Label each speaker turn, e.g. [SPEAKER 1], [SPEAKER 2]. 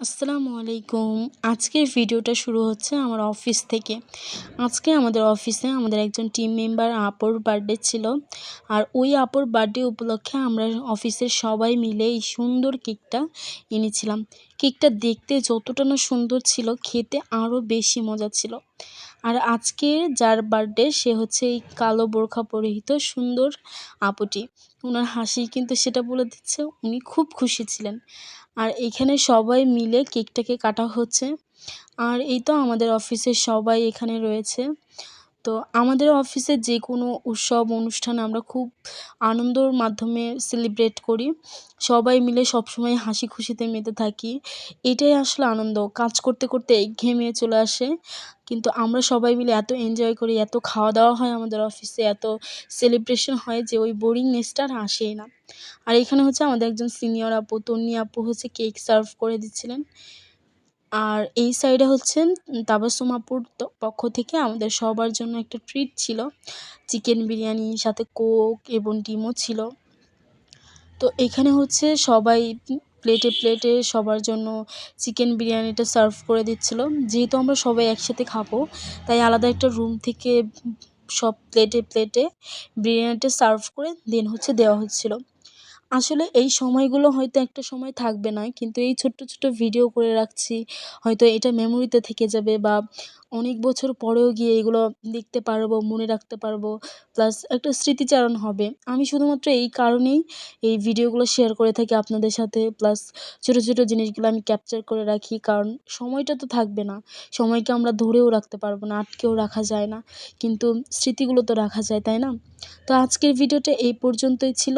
[SPEAKER 1] আসসালামু আলাইকুম। আজকের ভিডিওটা শুরু হচ্ছে আমার অফিস থেকে। আজকে আমাদের অফিসে আমাদের একজন টিম মেম্বার আপুর বার্থডে ছিল। আর ওই আপুর বার্থডে উপলক্ষে আমরা অফিসের সবাই মিলে এই সুন্দর কেকটা এনেছিলাম। কেকটা দেখতে যতটা না সুন্দর ছিল, খেতে আরও বেশি মজা ছিল। আর আজকে যার বার্থডে সে হচ্ছে এই কালো বোরখা পরিহিত সুন্দর আপুটি। উনার হাসি কিন্তু সেটা বলে দিচ্ছে উনি খুব খুশি ছিলেন। আর এখানে সবাই মিলে কেকটাকে কাটা হচ্ছে। আর এই তো আমাদের অফিসের সবাই এখানে রয়েছে। তো আমাদের অফিসে যেকোনো উৎসব অনুষ্ঠান আমরা খুব আনন্দর মাধ্যমে সেলিব্রেট করি। সবাই মিলে সবসময় হাসি খুশিতে মেতে থাকি। এটাই আসলে আনন্দ। কাজ করতে, করতে একঘেয়েমি চলে আসে। কিন্তু আমরা সবাই মিলে এত এনজয় করি, এত খাওয়া-দাওয়া হয় আমাদের অফিসে, এত সেলিব্রেশন হয় যে ওই বোরিংনেসটা আর আসেই না। আর এখানে হচ্ছে আমাদের একজন সিনিয়র আপু, তন্নি আপু হচ্ছে কেক সার্ভ করে দিচ্ছিলেন। আর এই সাইডে হচ্ছে তাবাসসুম আপুর পক্ষ থেকে আমাদের সবার জন্য একটা ট্রিট ছিল। চিকেন বিরিয়ানি সাথে কোক এবং ডিমও ছিল। তো এখানে হচ্ছে সবাই প্লেটে, প্লেটে সবার জন্য চিকেন বিরিয়ানিটা সার্ভ করে দিচ্ছিল। যেহেতু আমরা সবাই একসাথে খাবো, তাই আলাদা একটা রুম থেকে সব প্লেটে, প্লেটে বিরিয়ানিটা সার্ভ করে দেন হচ্ছে দেওয়া হচ্ছিল। আসলে এই সময়গুলো হয়তো একটা সময় থাকবে না, কিন্তু এই ছোট্ট, ছোট্ট ভিডিও করে রাখছি। হয়তো এটা মেমোরিতে থেকে যাবে বা অনেক বছর পরেও গিয়ে এগুলো দেখতে পারবো, মনে রাখতে পারবো। প্লাস একটা স্মৃতিচারণ হবে। আমি শুধুমাত্র এই কারণেই এই ভিডিওগুলো শেয়ার করে থাকি আপনাদের সাথে। প্লাস ছোটো, ছোটো জিনিসগুলো আমি ক্যাপচার করে রাখি। কারণ সময়টা তো থাকবে না। সময়কে আমরা ধরেও রাখতে পারবো না, আটকেও রাখা যায় না। কিন্তু স্মৃতিগুলো তো রাখা যায়, তাই না? তো আজকের ভিডিওটা এই পর্যন্তই ছিল।